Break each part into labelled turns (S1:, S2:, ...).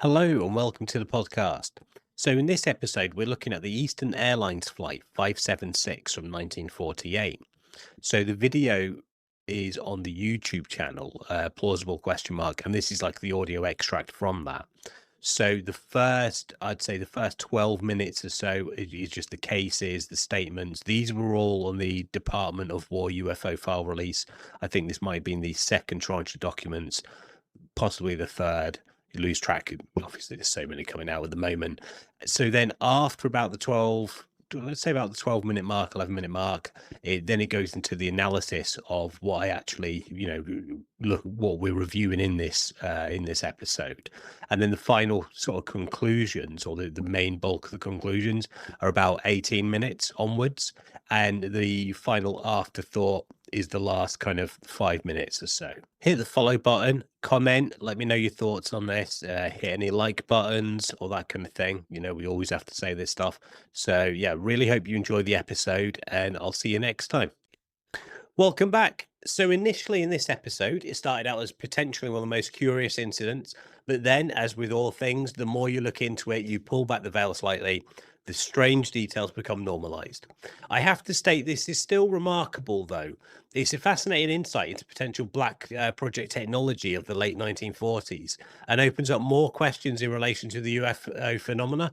S1: Hello and welcome to the podcast. So, in this episode, we're looking at the Eastern Airlines flight 576 from 1948. So, the video is on the YouTube channel, plausible question mark, and this is like the audio extract from that. So, I'd say the first 12 minutes or so is just the cases, the statements. These were all on the Department of War UFO file release. I think this might have been the second tranche of documents, possibly the third. You lose track. Obviously, there's so many coming out at the moment. So then, after about the 12, let's say about the 12-minute mark, 11-minute mark, then it goes into the analysis of what I actually, look what we're reviewing in this episode, and then the final sort of conclusions, or the main bulk of the conclusions, are about 18 minutes onwards, and the final afterthought is the last kind of 5 minutes or so. Hit the follow button, comment, let me know your thoughts on this, hit any like buttons, or that kind of thing. We always have to say this stuff. So yeah, really hope you enjoy the episode, and I'll see you next time. Welcome back. So initially in this episode, it started out as potentially one of the most curious incidents, but then, as with all things, the more you look into it, you pull back the veil slightly, the strange details become normalized. I have to state this is still remarkable, though. It's a fascinating insight into potential black project technology of the late 1940s, and opens up more questions in relation to the UFO phenomena.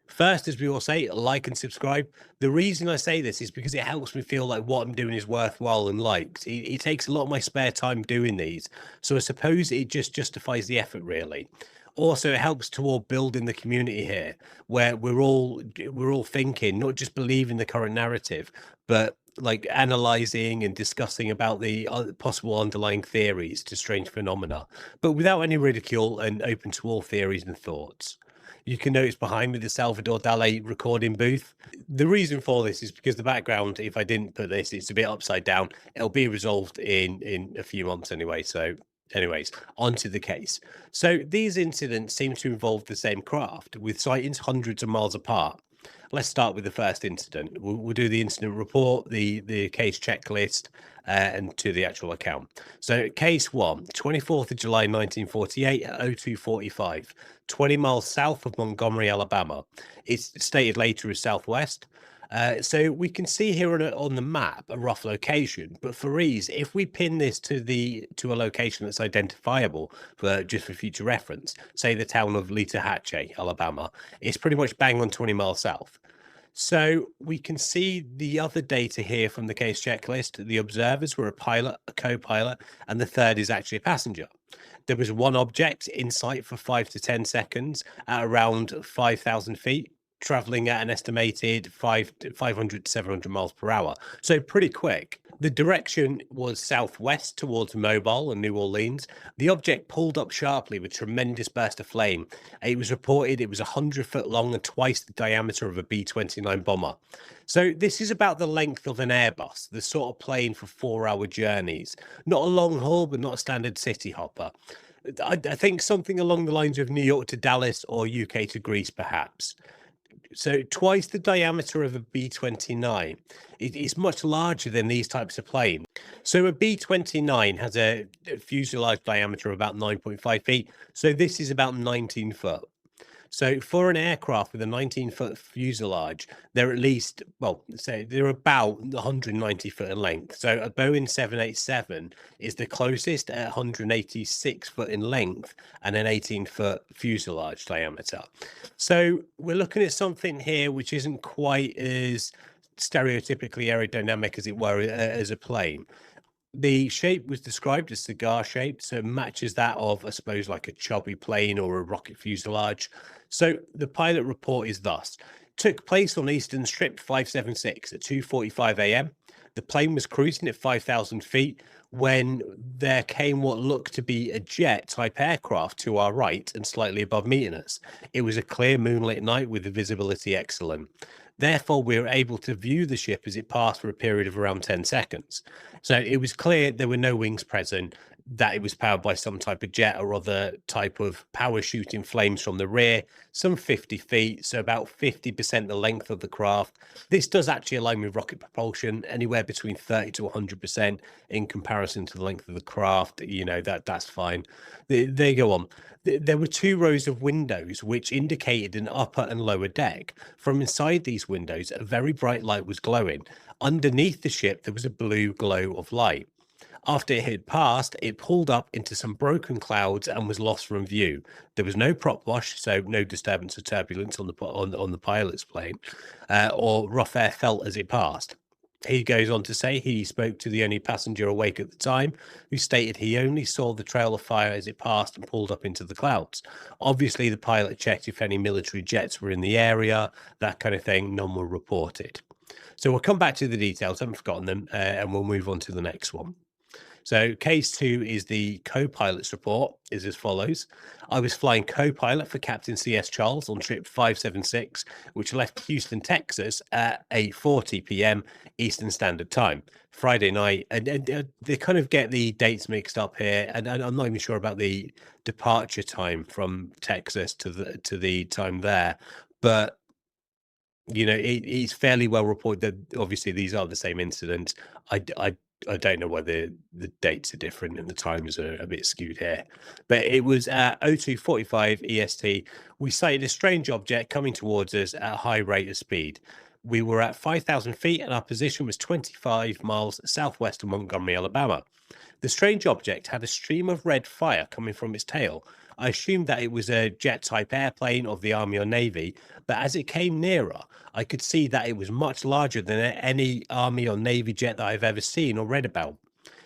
S1: First, as we all say, like and subscribe. The reason I say this is because it helps me feel like what I'm doing is worthwhile and liked. It takes a lot of my spare time doing these, so I suppose it just justifies the effort, really. Also, it helps toward building the community here, where we're all thinking, not just believing the current narrative, but like analyzing and discussing about the possible underlying theories to strange phenomena, but without any ridicule and open to all theories and thoughts. You can notice behind me the Salvador Dali recording booth. The reason for this is because the background, if I didn't put this, it's a bit upside down. It'll be resolved in a few months anyway. So anyways, onto the case. So these incidents seem to involve the same craft, with sightings hundreds of miles apart. Let's start with the first incident. We'll do the incident report, the case checklist, and to the actual account. So case 1, 24th of July 1948 at 02:45, 20 miles south of Montgomery, Alabama. It's stated later as southwest. So we can see here on the map a rough location, but for ease, if we pin this to a location that's identifiable for future reference, say the town of Letahatchee, Alabama, it's pretty much bang on 20 miles south. So we can see the other data here from the case checklist. The observers were a pilot, a co-pilot, and the third is actually a passenger. There was one object in sight for 5 to 10 seconds at around 5,000 feet, traveling at an estimated 500 to 700 miles per hour. So pretty quick. The direction was southwest towards Mobile and New Orleans. The object pulled up sharply with tremendous burst of flame. It was reported it was 100-foot long and twice the diameter of a B-29 bomber. So this is about the length of an Airbus, the sort of plane for 4-hour journeys. Not a long haul, but not a standard city hopper. I think something along the lines of New York to Dallas or UK to Greece, perhaps. So twice the diameter of a B-29. It's much larger than these types of planes. So a B-29 has a fuselage diameter of about 9.5 feet. So this is about 19 foot. So for an aircraft with a 19-foot fuselage, they're at least, well, say they're about 190 foot in length. So a Boeing 787 is the closest at 186 foot in length and an 18-foot fuselage diameter. So we're looking at something here which isn't quite as stereotypically aerodynamic, as it were, as a plane. The shape was described as cigar shaped, so it matches that of, I suppose, like a chubby plane or a rocket fuselage. So the pilot report is thus: took place on Eastern Strip 576 at 2:45 a.m. The plane was cruising at 5,000 feet when there came what looked to be a jet type aircraft to our right and slightly above meeting us. It was a clear moonlit night with the visibility excellent. Therefore, we were able to view the ship as it passed for a period of around 10 seconds. So it was clear there were no wings present. that it was powered by some type of jet or other type of power shooting flames from the rear, some 50 feet, so about 50% the length of the craft. This does actually align with rocket propulsion, anywhere between 30 to 100% in comparison to the length of the craft. That's fine. They go on. There were two rows of windows which indicated an upper and lower deck. From inside these windows, a very bright light was glowing. Underneath the ship, there was a blue glow of light. After it had passed, it pulled up into some broken clouds and was lost from view. There was no prop wash, so no disturbance or turbulence on the pilot's plane, or rough air felt as it passed. He goes on to say he spoke to the only passenger awake at the time, who stated he only saw the trail of fire as it passed and pulled up into the clouds. Obviously, the pilot checked if any military jets were in the area, that kind of thing. None were reported. So we'll come back to the details. I haven't forgotten them, and we'll move on to the next one. So case 2 is the co-pilot's report is as follows. I was flying co-pilot for Captain C.S. Charles on trip 576, which left Houston, Texas at 8:40 p.m. Eastern Standard Time, Friday night. And they kind of get the dates mixed up here, and I'm not even sure about the departure time from Texas to the time there, but it's fairly well reported that obviously these are the same incidents. I don't know whether the dates are different and the times are a bit skewed here, but it was at 02:45 EST. We sighted a strange object coming towards us at a high rate of speed. We were at 5,000 feet and our position was 25 miles southwest of Montgomery, Alabama. The strange object had a stream of red fire coming from its tail. I assumed that it was a jet-type airplane of the Army or Navy, but as it came nearer, I could see that it was much larger than any Army or Navy jet that I've ever seen or read about.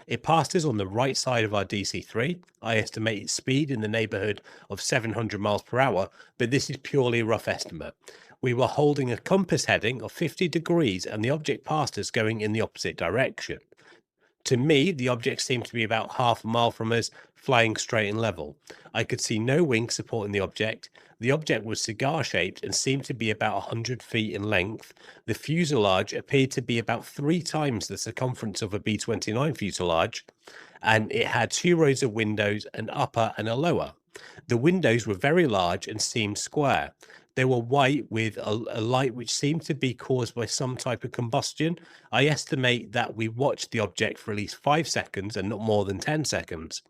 S1: It passed us on the right side of our DC-3. I estimate its speed in the neighborhood of 700 miles per hour, but this is purely a rough estimate. We were holding a compass heading of 50 degrees and the object passed us going in the opposite direction. To me, the object seemed to be about half a mile from us, flying straight and level. I could see no wings supporting the object. The object was cigar-shaped and seemed to be about 100 feet in length. The fuselage appeared to be about 3 times the circumference of a B-29 fuselage, and it had 2 rows of windows, an upper and a lower. The windows were very large and seemed square. They were white with a light which seemed to be caused by some type of combustion. I estimate that we watched the object for at least 5 seconds and not more than 10 seconds.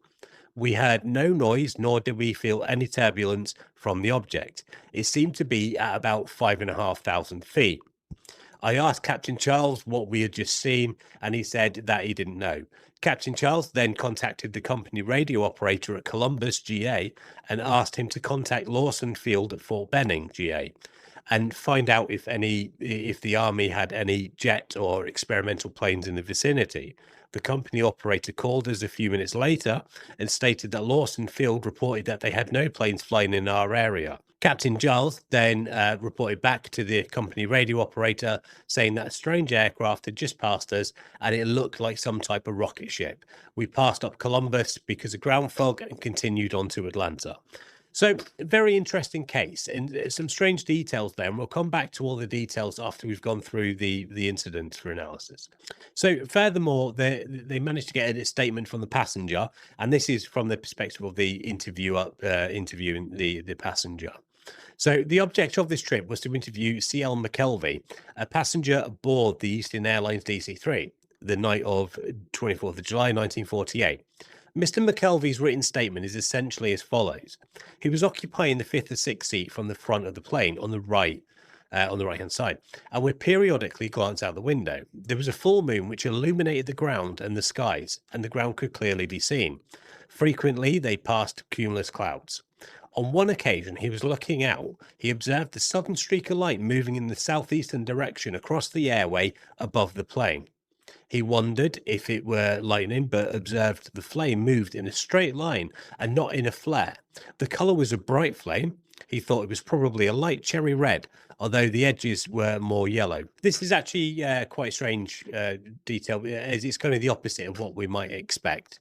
S1: We heard no noise, nor did we feel any turbulence from the object. It seemed to be at about 5,500 feet. I asked Captain Charles what we had just seen, and he said that he didn't know. Captain Charles then contacted the company radio operator at Columbus, GA, and asked him to contact Lawson Field at Fort Benning, GA, and find out if the Army had any jet or experimental planes in the vicinity. The company operator called us a few minutes later and stated that Lawson Field reported that they had no planes flying in our area. Captain Giles then reported back to the company radio operator saying that a strange aircraft had just passed us and it looked like some type of rocket ship. We passed up Columbus because of ground fog and continued on to Atlanta. So, very interesting case and some strange details there. And we'll come back to all the details after we've gone through the incident for analysis. So, furthermore, they managed to get a statement from the passenger, and this is from the perspective of the interviewer interviewing the passenger. So the object of this trip was to interview C.L. McKelvey, a passenger aboard the Eastern Airlines DC-3, the night of 24th of July, 1948. Mr. McKelvey's written statement is essentially as follows. He was occupying the 5th or 6th seat from the front of the plane on the right-hand side, and would periodically glance out the window. There was a full moon which illuminated the ground and the skies, and the ground could clearly be seen. Frequently, they passed cumulus clouds. On one occasion, he was looking out. He observed the sudden streak of light moving in the southeastern direction across the airway above the plane. He wondered if it were lightning, but observed the flame moved in a straight line and not in a flare. The color was a bright flame. He thought it was probably a light cherry red, although the edges were more yellow. This is actually quite strange detail, as it's kind of the opposite of what we might expect.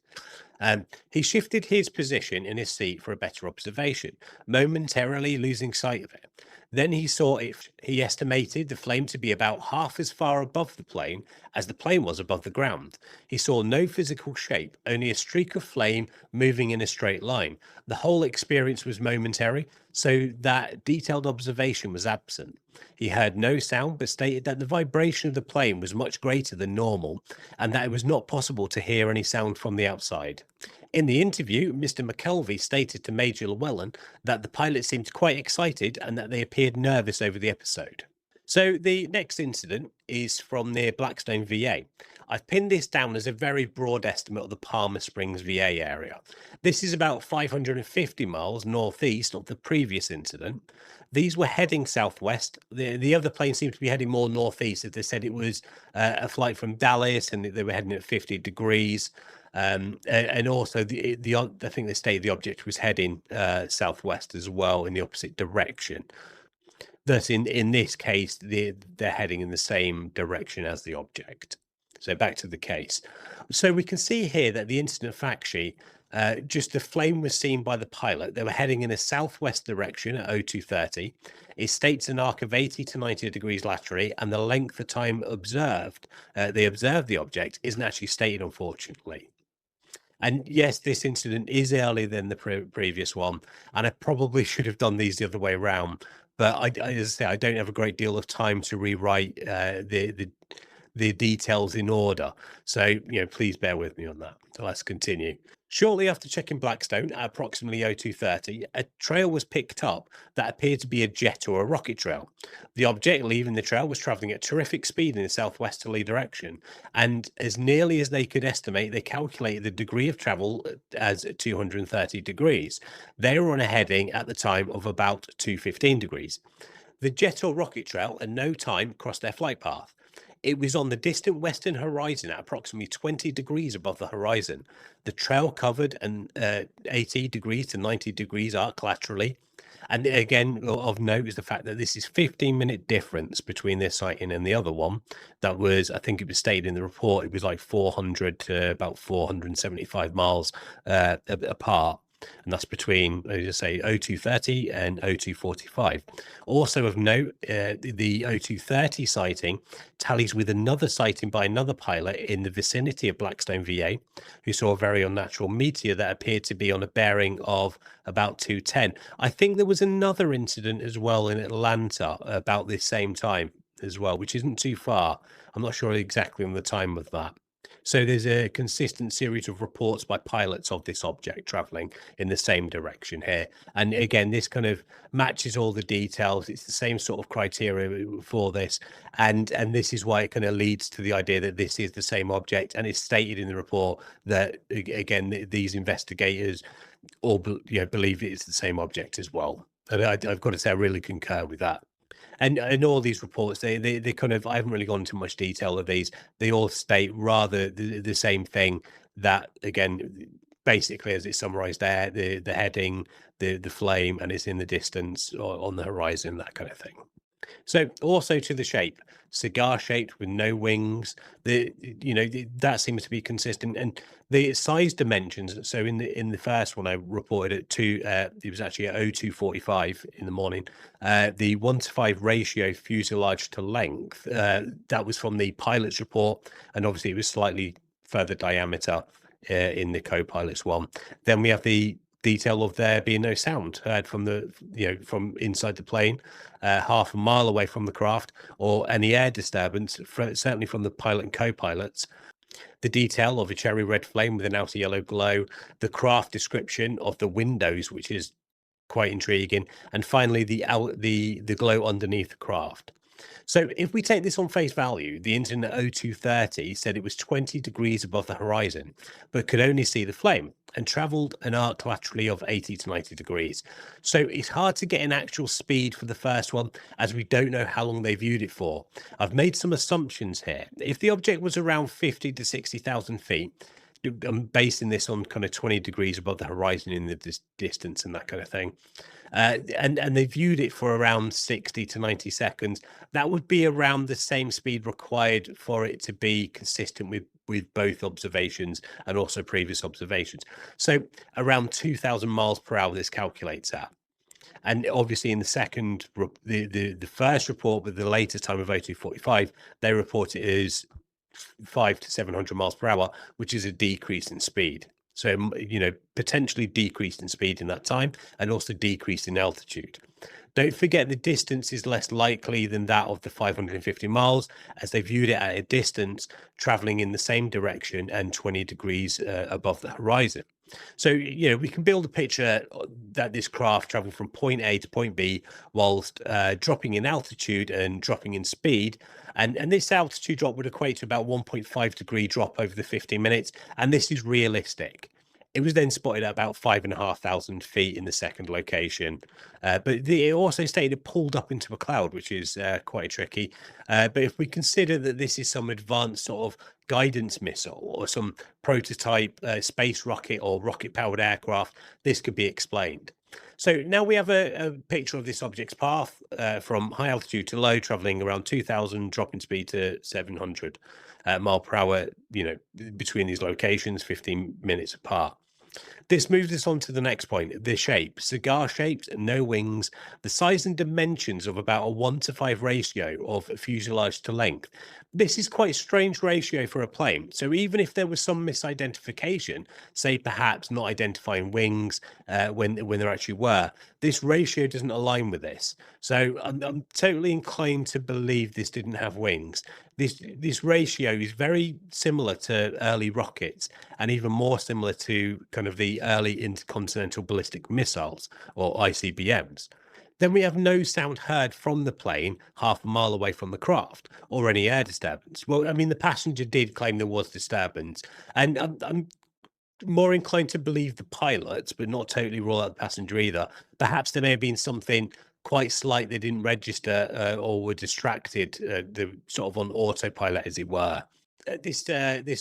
S1: He shifted his position in his seat for a better observation, momentarily losing sight of it. Then he saw it. He estimated the flame to be about half as far above the plane as the plane was above the ground. He saw no physical shape, only a streak of flame moving in a straight line. The whole experience was momentary, so that detailed observation was absent. He heard no sound, but stated that the vibration of the plane was much greater than normal and that it was not possible to hear any sound from the outside. In the interview, Mr. McKelvey stated to Major Llewellyn that the pilot seemed quite excited and that they appeared nervous over the episode. So the next incident is from near Blackstone, VA. I've pinned this down as a very broad estimate of the Palmer Springs, VA area. This is about 550 miles northeast of the previous incident. These were heading southwest. The other plane seemed to be heading more northeast. As they said, it was a flight from Dallas, and they were heading at 50 degrees. And also I think they stated the object was heading southwest as well in the opposite direction. Thus, in this case, they're heading in the same direction as the object. So back to the case. So we can see here that the incident fact sheet, just the flame was seen by the pilot. They were heading in a southwest direction at 0230. It states an arc of 80 to 90 degrees laterally, and the length of time observed, they observed the object, isn't actually stated, unfortunately. And yes, this incident is earlier than the previous one, and I probably should have done these the other way around. But as I say, I don't have a great deal of time to rewrite the details in order. So, please bear with me on that. So let's continue. Shortly after checking Blackstone at approximately 0230, a trail was picked up that appeared to be a jet or a rocket trail. The object leaving the trail was traveling at terrific speed in a southwesterly direction, and as nearly as they could estimate, they calculated the degree of travel as 230 degrees. They were on a heading at the time of about 215 degrees. The jet or rocket trail at no time crossed their flight path. It was on the distant western horizon at approximately 20 degrees above the horizon. The trail covered an 80 degrees to 90 degrees arc laterally. And again, of note is the fact that this is 15-minute difference between this sighting and the other one. That was, I think it was stated in the report, it was like 400 to about 475 miles apart. And that's between, as I say, 0230 and 0245. Also of note, the 0230 sighting tallies with another sighting by another pilot in the vicinity of Blackstone, VA, who saw a very unnatural meteor that appeared to be on a bearing of about 210. I think there was another incident as well in Atlanta about this same time as well, which isn't too far. I'm not sure exactly on the time of that. So there's a consistent series of reports by pilots of this object traveling in the same direction here. And again, this kind of matches all the details. It's the same sort of criteria for this. And this is why it kind of leads to the idea that this is the same object. And it's stated in the report that, again, these investigators all believe it's the same object as well. And I've got to say, I really concur with that. And all these reports, they kind of, I haven't really gone into much detail of these. They all state rather the same thing, that again, basically as it's summarized there, the heading, the flame, and it's in the distance or on the horizon, that kind of thing. So also to the shape, cigar shaped with no wings. That seems to be consistent, and the size dimensions. So in the first one I reported at it was actually at 0245 in the morning. The 1:5 ratio fuselage to length. That was from the pilot's report, and obviously it was slightly further diameter in the co-pilot's one. Then we have the detail of there being no sound heard from from inside the plane, half a mile away from the craft, or any air disturbance, certainly from the pilot and co-pilots. The detail of a cherry red flame with an outer yellow glow, the craft description of the windows, which is quite intriguing, and finally the glow underneath the craft. So if we take this on face value, the incident at 0230 said it was 20 degrees above the horizon, but could only see the flame and travelled an arc laterally of 80 to 90 degrees. So it's hard to get an actual speed for the first one, as we don't know how long they viewed it for. I've made some assumptions here. If the object was around 50 to 60,000 feet, I'm basing this on kind of 20 degrees above the horizon in the distance and that kind of thing. And they viewed it for around 60 to 90 seconds. That would be around the same speed required for it to be consistent with both observations and also previous observations. So around 2,000 miles per hour, this calculates at. And obviously, in the second, the first report with the latest time of 0245, they report it as 5 to 700 miles per hour, which is a decrease in speed. So, potentially decreased in speed in that time and also decreased in altitude. Don't forget the distance is less likely than that of the 550 miles, as they viewed it at a distance traveling in the same direction and 20 degrees above the horizon. So, we can build a picture that this craft traveled from point A to point B whilst dropping in altitude and dropping in speed. And this altitude drop would equate to about 1.5 degree drop over the 15 minutes. And this is realistic. It was then spotted at about 5,500 feet in the second location. But it also stated it pulled up into a cloud, which is quite tricky. But if we consider that this is some advanced sort of guidance missile or some prototype space rocket or rocket powered aircraft, this could be explained. So now we have a picture of this object's path from high altitude to low, traveling around 2,000, dropping speed to 700 mile per hour, between these locations, 15 minutes apart. This moves us on to the next point, the shape. Cigar shaped, no wings, the size and dimensions of about a 1:5 ratio of fuselage to length. This is quite a strange ratio for a plane. So even if there was some misidentification, say perhaps not identifying wings when there actually were, this ratio doesn't align with this. So I'm totally inclined to believe this didn't have wings. This ratio is very similar to early rockets and even more similar to kind of the early intercontinental ballistic missiles or ICBMs. Then we have no sound heard from the plane half a mile away from the craft or any air disturbance. Well, I mean, the passenger did claim there was disturbance, and I'm more inclined to believe the pilots, but not totally rule out the passenger either. Perhaps there may have been something quite slight they didn't register or were distracted, the sort of on autopilot, as it were. This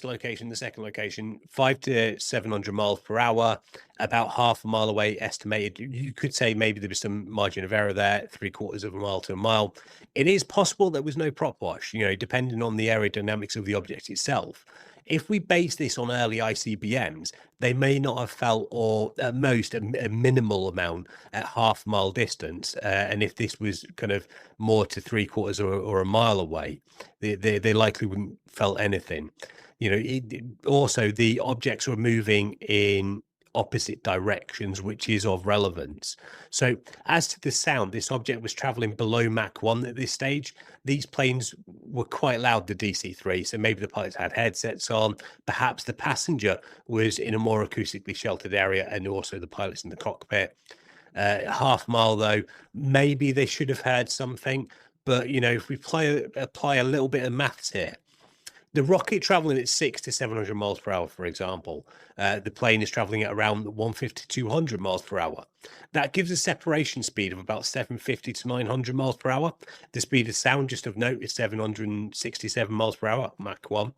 S1: location, the second location, 5 to 700 miles per hour, about half a mile away, estimated. You could say maybe there was some margin of error there, 3/4 of a mile to a mile. It is possible there was no prop wash, depending on the aerodynamics of the object itself. If we base this on early ICBMs, they may not have felt, or at most, a minimal amount at half mile distance. And if this was kind of more to 3/4 or a mile away, they likely wouldn't felt anything. Also, the objects were moving in opposite directions, which is of relevance. So, as to the sound, this object was traveling below Mach 1 at this stage. These planes were quite loud, the DC-3, so maybe the pilots had headsets on. Perhaps the passenger was in a more acoustically sheltered area, and also the pilots in the cockpit. Half mile, though, maybe they should have heard something. But, if we apply a little bit of maths here, the rocket traveling at 6 to 700 miles per hour, for example, the plane is traveling at around 150 to 200 miles per hour. That gives a separation speed of about 750 to 900 miles per hour. The speed of sound, just of note, is 767 miles per hour, Mach 1.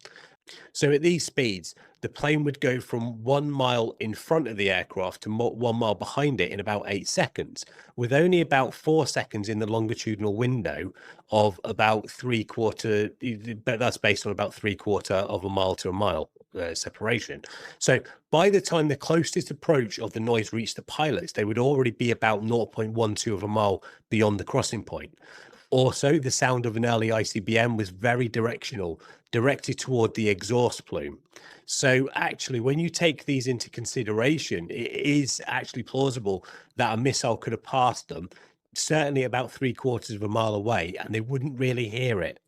S1: So at these speeds, the plane would go from 1 mile in front of the aircraft to 1 mile behind it in about 8 seconds, with only about 4 seconds in the longitudinal window of about three-quarter. But that's based on about 3/4 of a mile to a mile separation. So by the time the closest approach of the noise reached the pilots, they would already be about 0.12 of a mile beyond the crossing point. Also, the sound of an early ICBM was very directional, directed toward the exhaust plume. So, actually, when you take these into consideration, it is actually plausible that a missile could have passed them, certainly about 3/4 of a mile away, and they wouldn't really hear it.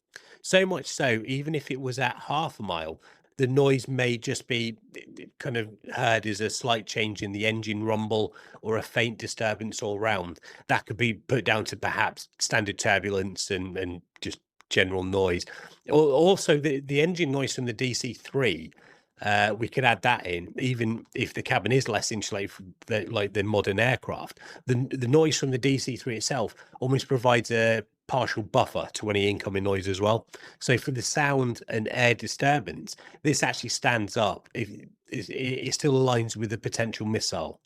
S1: So much so, even if it was at half a mile, the noise may just be kind of heard as a slight change in the engine rumble or a faint disturbance all round. That could be put down to perhaps standard turbulence and just general noise. Also, the engine noise from the DC-3, we could add that in, even if the cabin is less insulated from like the modern aircraft. The noise from the DC-3 itself almost provides a partial buffer to any incoming noise as well. So for the sound and air disturbance, this actually stands up. It still aligns with the potential missile.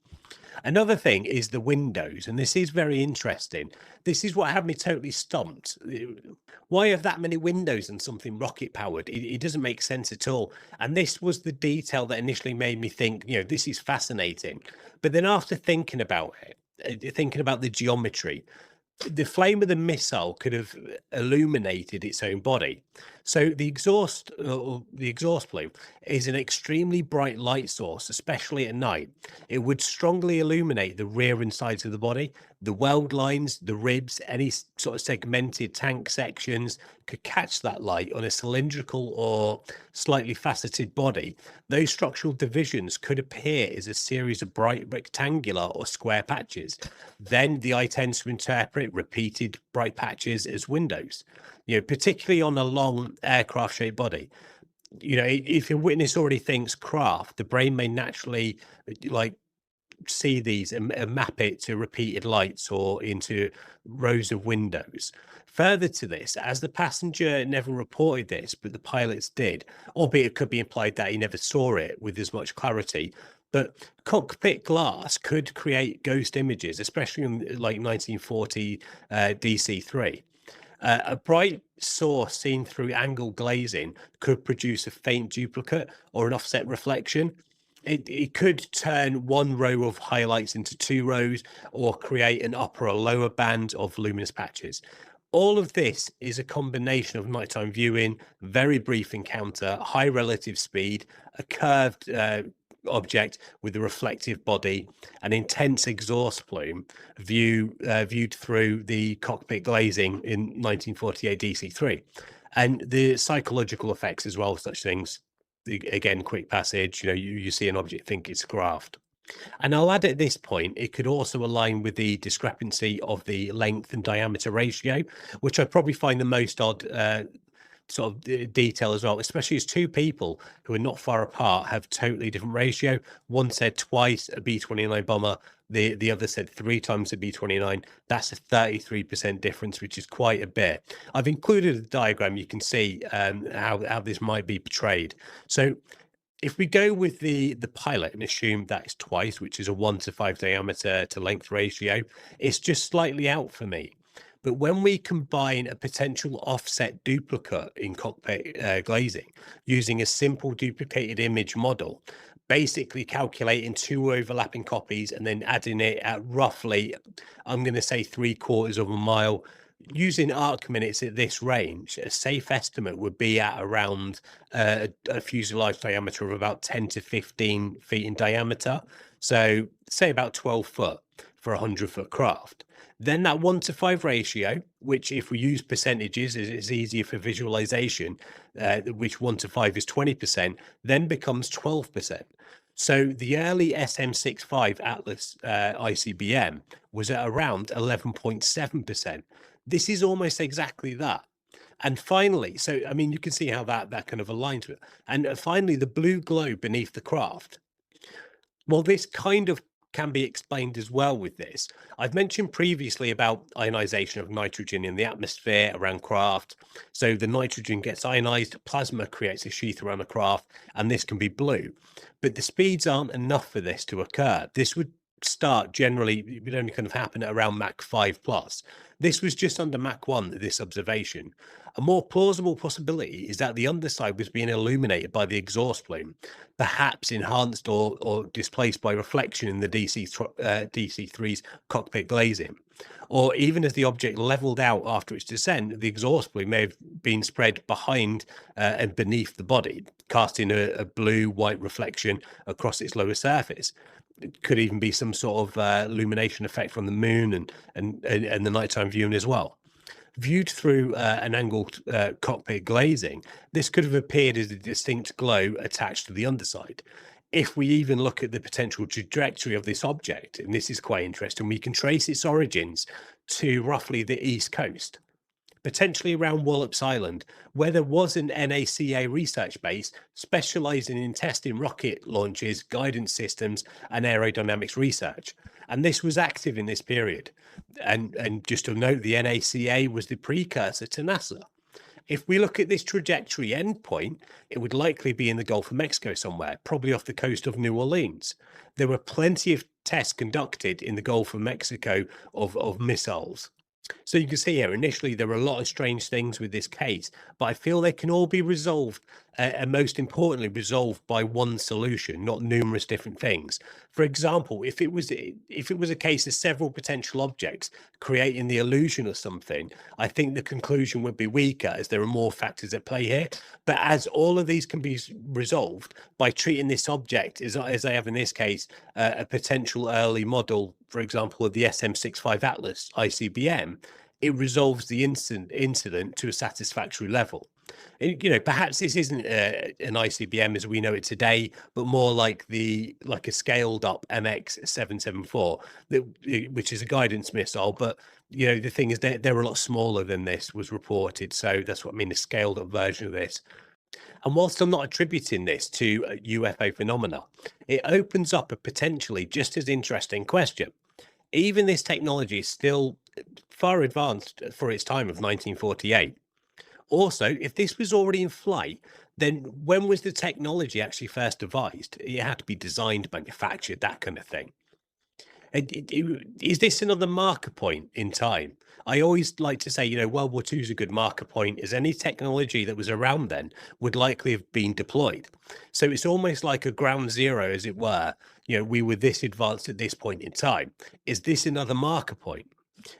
S1: Another thing is the windows, and this is very interesting. This is what had me totally stumped. Why have that many windows and something rocket powered? It doesn't make sense at all. And this was the detail that initially made me think, this is fascinating. But then after thinking about it, thinking about the geometry, the flame of the missile could have illuminated its own body. So the exhaust plume is an extremely bright light source, especially at night. It would strongly illuminate the rear and sides of the body, the weld lines, the ribs, any sort of segmented tank sections could catch that light on a cylindrical or slightly faceted body. Those structural divisions could appear as a series of bright rectangular or square patches. Then the eye tends to interpret repeated bright patches as windows, particularly on a long aircraft shaped body. If a witness already thinks craft, the brain may naturally like see these and map it to repeated lights or into rows of windows. Further to this, as the passenger never reported this, but the pilots did, albeit it could be implied that he never saw it with as much clarity, but cockpit glass could create ghost images, especially in like 1940 DC-3. A bright source seen through angle glazing could produce a faint duplicate or an offset reflection. It could turn one row of highlights into two rows or create an upper or lower band of luminous patches. All of this is a combination of nighttime viewing, very brief encounter, high relative speed, a curved object with a reflective body, an intense exhaust plume viewed through the cockpit glazing in 1948 DC-3, and the psychological effects as well of such things. Again, quick passage, you see an object, think it's craft. And I'll add at this point, it could also align with the discrepancy of the length and diameter ratio, which I probably find the most odd sort of detail as well, especially as two people who are not far apart have totally different ratio. One said twice a B-29 bomber, the other said three times a B-29. That's a 33% difference, which is quite a bit. I've included a diagram. You can see how this might be portrayed. So if we go with the pilot and assume that is twice, which is a 1:5 diameter to length ratio, it's just slightly out for me. But when we combine a potential offset duplicate in cockpit glazing using a simple duplicated image model, basically calculating two overlapping copies and then adding it at roughly, I'm going to say 3/4 of a mile, using arc minutes at this range, a safe estimate would be at around a fuselage diameter of about 10 to 15 feet in diameter. So say about 12 foot for a 100-foot craft. Then that 1:5 ratio, which if we use percentages is easier for visualization, which 1:5 is 20%, then becomes 12%. So the early SM-65 Atlas ICBM was at around 11.7%. This is almost exactly that. And finally, so I mean, you can see how that kind of aligns with it. And finally, the blue glow beneath the craft. Well, this kind of can be explained as well with this. I've mentioned previously about ionization of nitrogen in the atmosphere around craft. So the nitrogen gets ionized, plasma creates a sheath around the craft, and this can be blue. But the speeds aren't enough for this to occur. This would start generally, it would only kind of happen at around Mach 5 plus. This was just under Mach 1, this observation. A more plausible possibility is that the underside was being illuminated by the exhaust plume, perhaps enhanced or displaced by reflection in the DC-3's cockpit glazing. Or even as the object leveled out after its descent, the exhaust plume may have been spread behind and beneath the body, casting a blue-white reflection across its lower surface. It could even be some sort of illumination effect from the moon and the nighttime viewing as well. Viewed through an angled cockpit glazing, this could have appeared as a distinct glow attached to the underside. If we even look at the potential trajectory of this object, and this is quite interesting, we can trace its origins to roughly the East Coast. potentially around Wallops Island, where there was an NACA research base specializing in testing rocket launches, guidance systems, and aerodynamics research. And this was active in this period. And just to note, the NACA was the precursor to NASA. If we look at this trajectory endpoint, it would likely be in the Gulf of Mexico somewhere, probably off the coast of New Orleans. There were plenty of tests conducted in the Gulf of Mexico of missiles. So you can see here, initially, there were a lot of strange things with this case, but I feel they can all be resolved, and most importantly, resolved by one solution, not numerous different things. For example, if it was a case of several potential objects creating the illusion of something, I think the conclusion would be weaker as there are more factors at play here. But as all of these can be resolved by treating this object as I have in this case, a potential early model, for example, of the SM-65 Atlas ICBM, it resolves the incident to a satisfactory level. And, perhaps this isn't an ICBM as we know it today, but more like a scaled up MX-774, which is a guidance missile. But the thing is, they're a lot smaller than this was reported. So that's what I mean, a scaled up version of this. And whilst I'm not attributing this to a UFO phenomena, it opens up a potentially just as interesting question. Even this technology is still far advanced for its time of 1948. Also, if this was already in flight, then when was the technology actually first devised? It had to be designed, manufactured, that kind of thing. Is this another marker point in time? I always like to say, World War II is a good marker point, as any technology that was around then would likely have been deployed. So it's almost like a ground zero, as it were. We were this advanced at this point in time. Is this another marker point?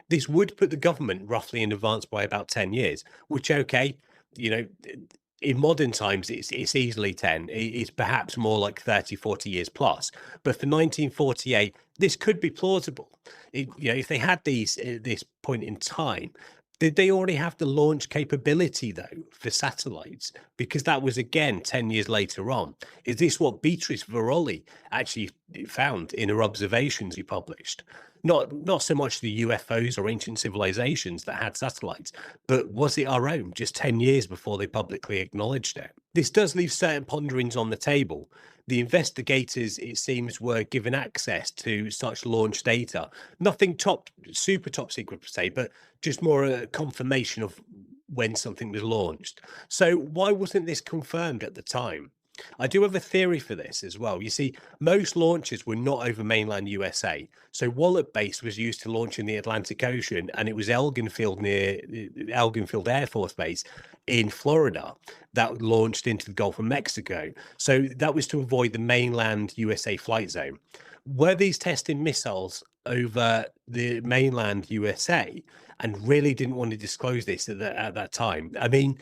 S1: This would put the government roughly in advance by about 10 years, which, okay, in modern times, it's easily 10. It's perhaps more like 30, 40 years plus. But for 1948, this could be plausible. If they had these at this point in time, did they already have the launch capability, though, for satellites? Because that was, again, 10 years later on. Is this what Beatrice Veroli actually found in her observations he published? Not so much the UFOs or ancient civilizations that had satellites, but was it our own just 10 years before they publicly acknowledged it? This does leave certain ponderings on the table. The investigators, it seems, were given access to such launch data. Nothing super top secret per se, but just more a confirmation of when something was launched. So why wasn't this confirmed at the time? I do have a theory for this as well. You see, most launches were not over mainland USA. So Wallop Base was used to launch in the Atlantic Ocean, and it was Elginfield Air Force Base in Florida that launched into the Gulf of Mexico. So that was to avoid the mainland USA flight zone. Were these testing missiles over the mainland USA and really didn't want to disclose this at that time? I mean,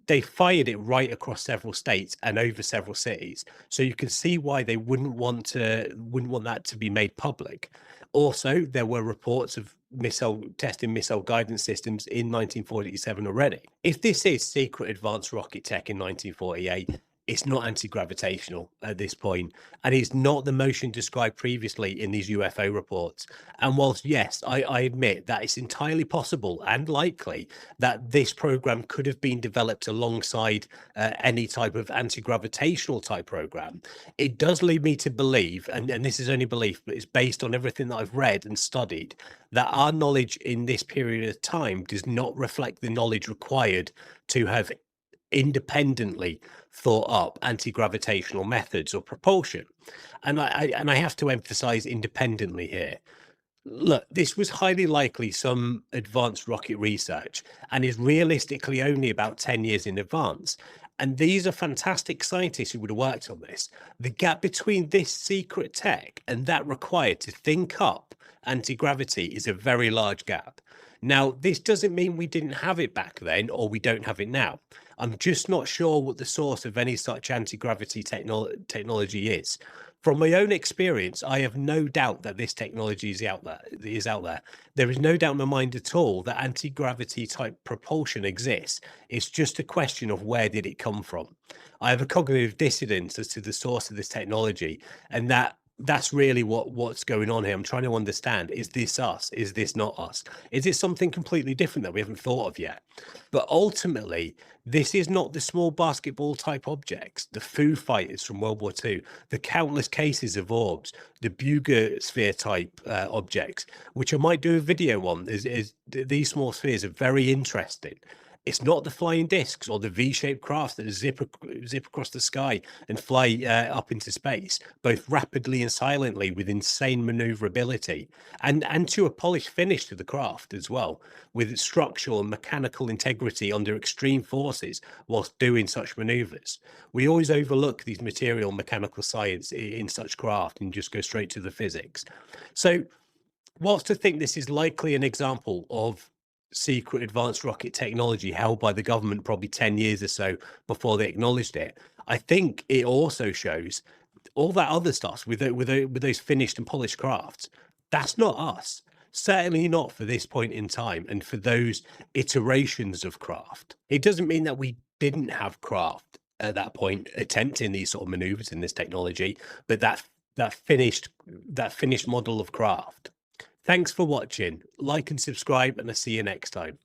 S1: they fired it right across several states and over several cities. So you can see why they wouldn't want that to be made public. Also, there were reports of testing missile guidance systems in 1947 already. If this is secret advanced rocket tech in 1948, it's not anti-gravitational at this point, and it's not the motion described previously in these UFO reports. And whilst, yes, I admit that it's entirely possible and likely that this program could have been developed alongside any type of anti-gravitational type program, it does lead me to believe, and this is only belief, but it's based on everything that I've read and studied, that our knowledge in this period of time does not reflect the knowledge required to have independently thought up anti-gravitational methods or propulsion. And I have to emphasize independently here. Look, this was highly likely some advanced rocket research and is realistically only about 10 years in advance. And these are fantastic scientists who would have worked on this. The gap between this secret tech and that required to think up anti-gravity is a very large gap. Now, this doesn't mean we didn't have it back then or we don't have it now. I'm just not sure what the source of any such anti-gravity technology is. From my own experience, I have no doubt that this technology is out there. There is no doubt in my mind at all that anti-gravity type propulsion exists. It's just a question of where did it come from. I have a cognitive dissonance as to the source of this technology, and that That's really what's going on here. I'm trying to understand, is this us? Is this not us? Is it something completely different that we haven't thought of yet? But ultimately, this is not the small basketball type objects, the Foo Fighters from World War II, the countless cases of orbs, the Buger sphere type objects, which I might do a video on. These small spheres are very interesting. It's not the flying discs or the V-shaped crafts that zip across the sky and fly up into space, both rapidly and silently with insane maneuverability, and to a polished finish to the craft as well, with structural and mechanical integrity under extreme forces whilst doing such maneuvers. We always overlook these material mechanical science in such craft and just go straight to the physics. So whilst I think this is likely an example of secret advanced rocket technology held by the government probably 10 years or so before they acknowledged it, I think it also shows all that other stuff with those finished and polished crafts. That's not us. Certainly not for this point in time and for those iterations of craft. It doesn't mean that we didn't have craft at that point attempting these sort of maneuvers in this technology, but that finished model of craft. Thanks for watching. Like and subscribe, and I'll see you next time.